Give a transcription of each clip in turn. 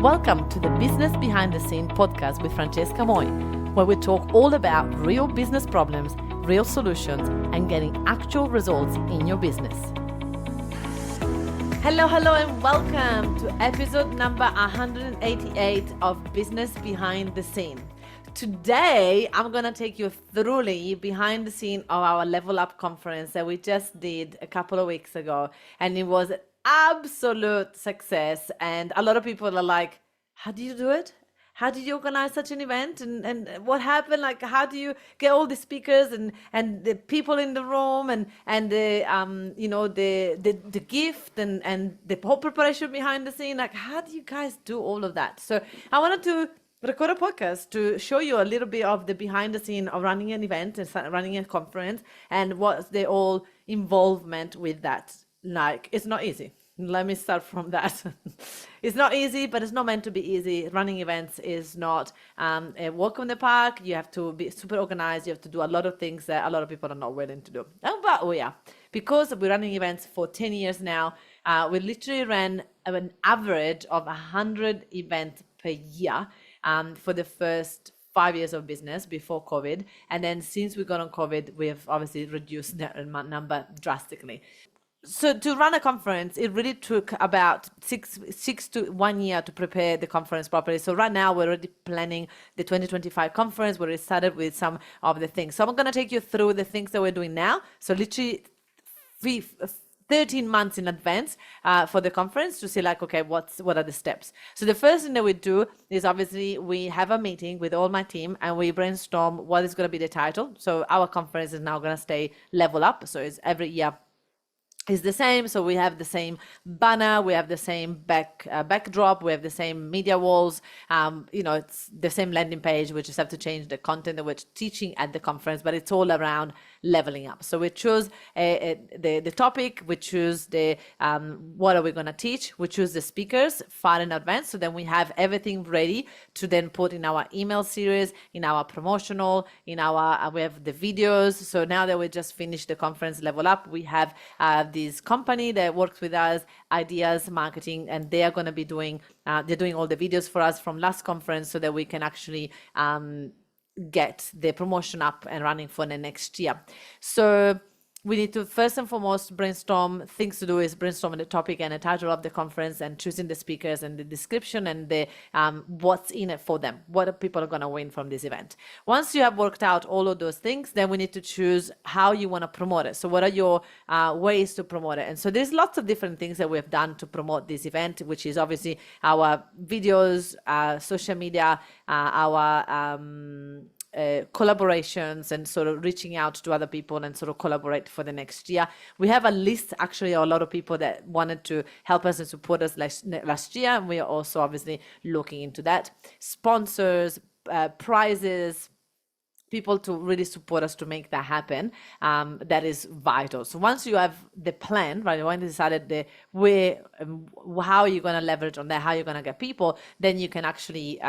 Welcome to the Business Behind the Scene podcast with Francesca Moi, where we talk all about real business problems, real solutions, and getting actual results in your business. Hello, and welcome to episode number 188 of Business Behind the Scene. Today, I'm going to take you through the behind the scene of our Level Up conference that we just did a couple of weeks ago. And it was an absolute success. And a lot of people are like, how do you do it? How did you organize such an event? And what happened? Like, how do you get all the speakers and the people in the room and the the gift and the whole preparation behind the scene? Like, how do you guys do all of that? So I wanted to record a podcast to show you a little bit of the behind the scene of running an event and running a conference and what's the all involvement with that. Like, it's not easy. Let me start from that. It's not easy, but it's not meant to be easy. Running events is not a walk in the park. You have to be super organized. You have to do a lot of things that a lot of people are not willing to do. Because we're running events for 10 years now, we literally ran an average of 100 events per year for the first 5 years of business before COVID. And then since we got on COVID, we've obviously reduced that number drastically. So to run a conference, it really took about six to 1 year to prepare the conference properly. So right now we're already planning the 2025 conference. We already started with some of the things. So I'm going to take you through the things that we're doing now. So literally 13 months in advance for the conference to see like, okay, what are the steps? So the first thing that we do is obviously we have a meeting with all my team and we brainstorm what is going to be the title. So our conference is now going to stay Level Up. So it's every year is the same. So we have the same banner, we have the same backdrop, we have the same media walls. It's the same landing page. We just have to change the content that we're teaching at the conference, but it's all around leveling up. So we choose the topic, we choose the what are we going to teach, we choose the speakers far in advance. So then we have everything ready to then put in our email series, in our promotional, we have the videos. So now that we just finished the conference Level Up, we have this company that works with us, Ideas Marketing, and they are going to be doing they're doing all the videos for us from last conference so that we can actually get the promotion up and running for the next year. So we need to first and foremost brainstorm. Things to do is brainstorming the topic and the title of the conference and choosing the speakers and the description and the what's in it for them, what people are going to win from this event. Once you have worked out all of those things, then we need to choose how you want to promote it. So what are your ways to promote it? And so there's lots of different things that we've done to promote this event, which is obviously our videos, social media, our collaborations and sort of reaching out to other people and sort of collaborate for the next year. We have a list actually of a lot of people that wanted to help us and support us last year, and we are also obviously looking into that. Sponsors, prizes, people to really support us to make that happen. That is vital. So once you have the plan, right, when you decided the way, how you're going to leverage on that, how you're going to get people, then you can actually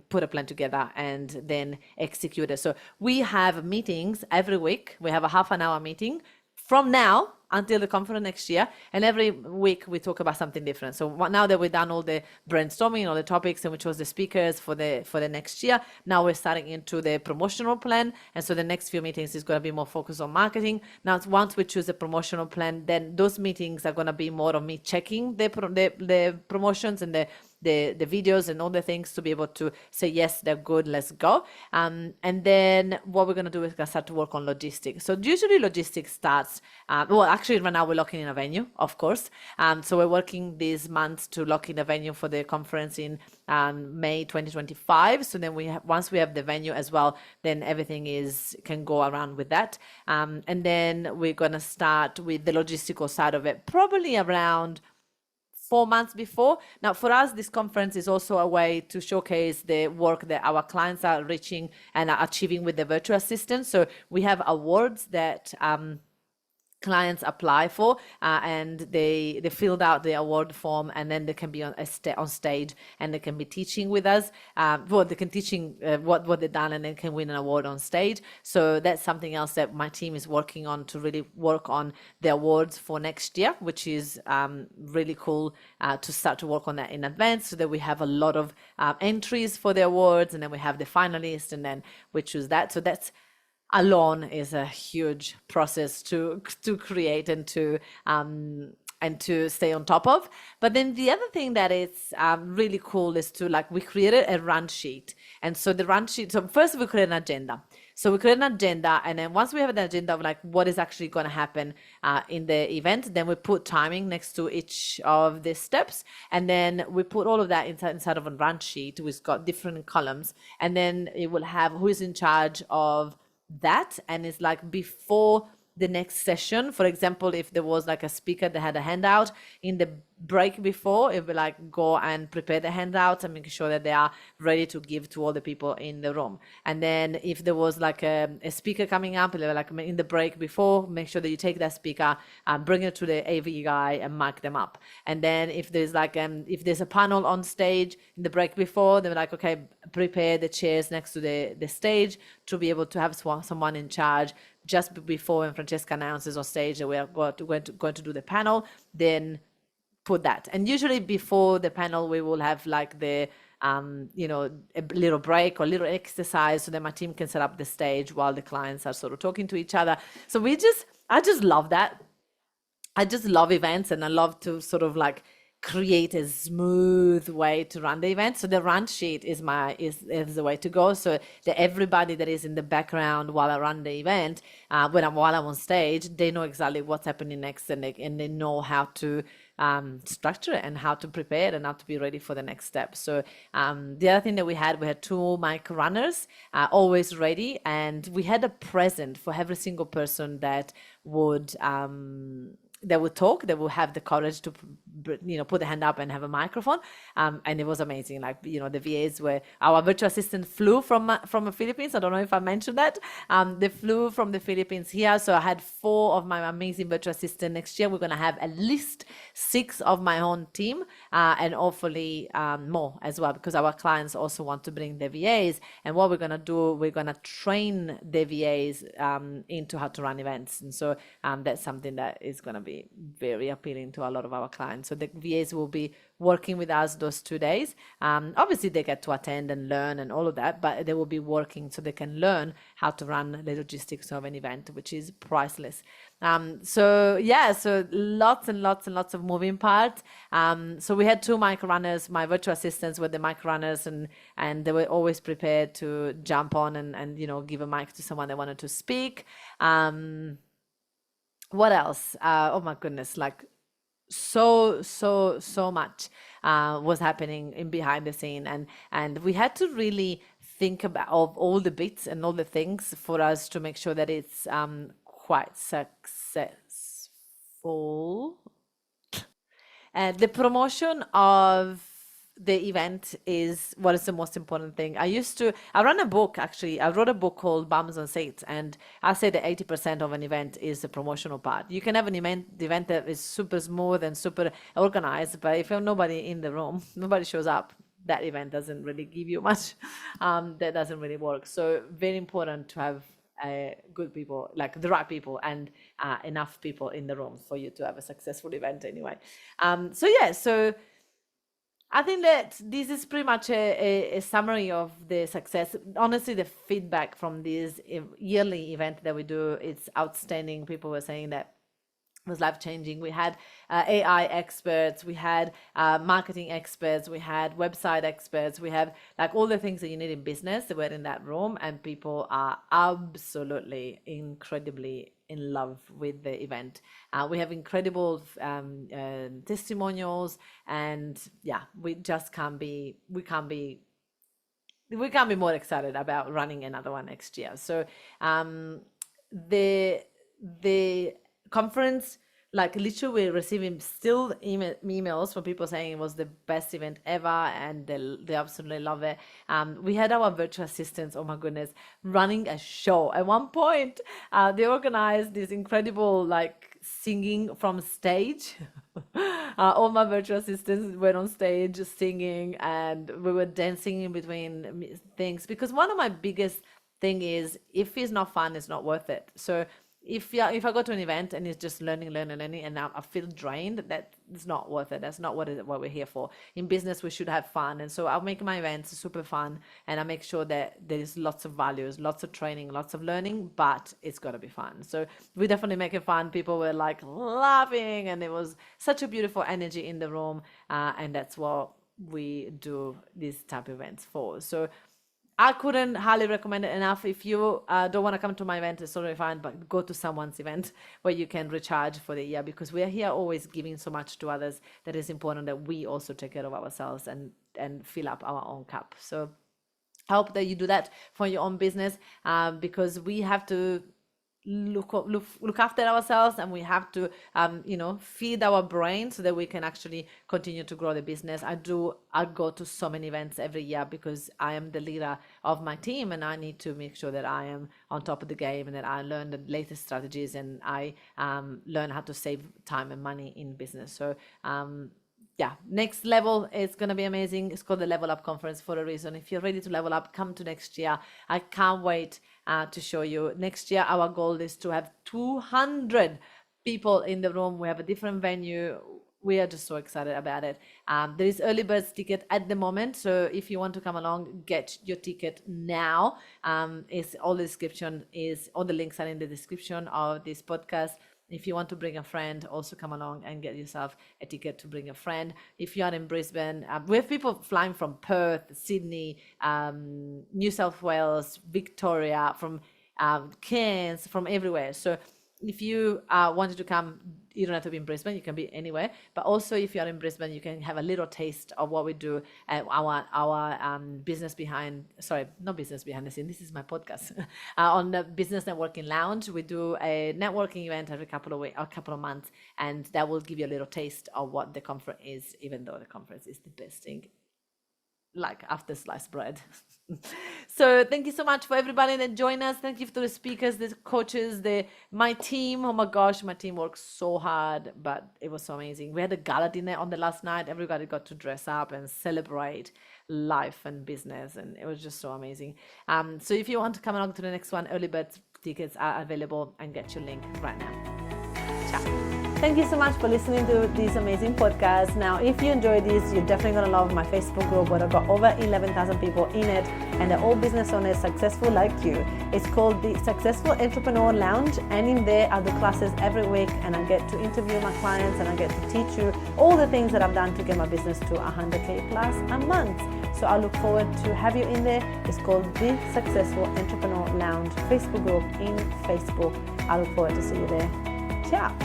put a plan together and then execute it. So we have meetings every week. We have a half an hour meeting from now until the conference next year, and every week we talk about something different. So now that we've done all the brainstorming, all the topics, and we chose the speakers for the next year, now we're starting into the promotional plan, and so the next few meetings is going to be more focused on marketing. Now, once we choose the promotional plan, then those meetings are going to be more of me checking the promotions and the videos and all the things to be able to say, yes, they're good, let's go. And then what we're going to do is going to start to work on logistics. So usually logistics starts, actually right now we're locking in a venue, of course. So we're working this month to lock in a venue for the conference in May 2025. So then once we have the venue as well, then everything can go around with that. And then we're going to start with the logistical side of it, probably around 4 months before. Now, for us, this conference is also a way to showcase the work that our clients are reaching and are achieving with the virtual assistant. So we have awards that clients apply for, and they filled out the award form, and then they can be on stage, and they can be teaching with us. Well, they can teaching what they've done, and then can win an award on stage. So that's something else that my team is working on, to really work on the awards for next year, which is really cool, to start to work on that in advance, so that we have a lot of entries for the awards, and then we have the finalists, and then we choose that. So that's alone is a huge process to create and to stay on top of. But then the other thing that is really cool is to, like, we created a run sheet. And so the run sheet, so first we create an agenda. So we create an agenda, and then once we have an agenda of like what is actually going to happen in the event, then we put timing next to each of the steps, and then we put all of that inside of a run sheet. We've got different columns, and then it will have who is in charge of that. And it's like before the next session, for example, if there was like a speaker that had a handout, in the break before, it would like go and prepare the handouts and make sure that they are ready to give to all the people in the room. And then if there was like a speaker coming up, like in the break before, make sure that you take that speaker, bring it to the AV guy and mark them up. And then if there's like if there's a panel on stage in the break before, they're like, okay, prepare the chairs next to the stage to be able to have someone in charge just before, when Francesca announces on stage that we are going to do the panel, then put that. And usually before the panel, we will have like the you know, a little break or a little exercise, so that my team can set up the stage while the clients are sort of talking to each other. So I just love that. I just love events, and I love to sort of like create a smooth way to run the event. So the run sheet is the way to go, so that everybody that is in the background while I run the event, while I'm on stage, they know exactly what's happening next, and they know how to structure it and how to prepare it and how to be ready for the next step. So the other thing that we had 2 mic runners always ready, and we had a present for every single person that would talk, that will have the courage to, you know, put the hand up and have a microphone. And it was amazing. Like, you know, the VAs were, our virtual assistant flew from the Philippines. I don't know if I mentioned that. They flew from the Philippines here. So I had 4 of my amazing virtual assistants. Next year, we're going to have at least 6 of my own team, and hopefully more as well, because our clients also want to bring the VAs. And what we're going to do, we're going to train the VAs into how to run events. And so that's something that is going to be very appealing to a lot of our clients. So the VAs will be working with us those 2 days. Obviously, they get to attend and learn and all of that, but they will be working so they can learn how to run the logistics of an event, which is priceless. So lots and lots and lots of moving parts. So we had 2 mic runners. My virtual assistants were the mic runners, and they were always prepared to jump on and you know, give a mic to someone that wanted to speak. What else? Oh my goodness, like so much was happening in behind the scene, and we had to really think about of all the bits and all the things for us to make sure that it's quite successful. The promotion of the event is what is the most important thing. I run a book, actually. I wrote a book called Bums on Seats, and I say that 80% of an event is the promotional part. You can have an event that is super smooth and super organized, but if you have nobody in the room, nobody shows up, that event doesn't really give you much. That doesn't really work. So very important to have good people, like the right people, and enough people in the room for you to have a successful event anyway. So I think that this is pretty much a summary of the success. Honestly, the feedback from this yearly event that we do, it's outstanding. People were saying that it was life-changing. We had AI experts, we had marketing experts, we had website experts, we have like all the things that you need in business that were in that room, and people are absolutely incredibly in love with the event. We have incredible testimonials, and yeah, we can't be more excited about running another one next year. So the conference, like literally we're receiving still emails from people saying it was the best event ever, and they absolutely love it. We had our virtual assistants, oh my goodness, running a show. At one point, they organized this incredible like singing from stage. All my virtual assistants went on stage singing, and we were dancing in between things, because one of my biggest thing is, if it's not fun, it's not worth it. So if I go to an event and it's just learning, and I feel drained, that it's not worth it. That's not what we're here for. In business, we should have fun, and so I'll make my events super fun, and I make sure that there is lots of values, lots of training, lots of learning, but it's got to be fun. So we definitely make it fun. People were like laughing, and it was such a beautiful energy in the room, and that's what we do these type of events for. So I couldn't highly recommend it enough. If you don't want to come to my event, it's totally fine, but go to someone's event where you can recharge for the year, because we are here always giving so much to others that it's important that we also take care of ourselves and fill up our own cup. So I hope that you do that for your own business, because we have to look after ourselves, and we have to feed our brain so that we can actually continue to grow the business. I go to so many events every year because I am the leader of my team, and I need to make sure that I am on top of the game, and that I learn the latest strategies, and I learn how to save time and money in business. So next level is going to be amazing. It's called the Level Up Conference for a reason. If you're ready to level up, come to next year. I can't wait to show you. Next year, our goal is to have 200 people in the room. We have a different venue. We are just so excited about it. There is early birds ticket at the moment, so if you want to come along, get your ticket now. All the links are in the description of this podcast. If you want to bring a friend, also come along and get yourself a ticket to bring a friend. If you are in Brisbane, we have people flying from Perth, Sydney, New South Wales, Victoria, from Cairns, from everywhere. So if you wanted to come, you don't have to be in Brisbane, you can be anywhere. But also, if you're in Brisbane, you can have a little taste of what we do at our business behind, sorry, not business behind the scene, this is my podcast. On the Business Networking Lounge, we do a networking event every couple of months, and that will give you a little taste of what the conference is, even though the conference is the best thing, like after sliced bread. So thank you so much for everybody that joined us. Thank you to the speakers, the coaches, my team. Oh my gosh, my team worked so hard, but it was so amazing. We had a gala dinner on the last night. Everybody got to dress up and celebrate life and business, and it was just so amazing. So if you want to come along to the next one, early bird tickets are available, and get your link right now. Ciao. Thank you so much for listening to this amazing podcast. Now, if you enjoyed this, you're definitely going to love my Facebook group, where I've got over 11,000 people in it, and they're all business owners successful like you. It's called the Successful Entrepreneur Lounge, and in there I do classes every week, and I get to interview my clients, and I get to teach you all the things that I've done to get my business to 100K plus a month. So I look forward to have you in there. It's called the Successful Entrepreneur Lounge Facebook group in Facebook. I look forward to see you there. Ciao.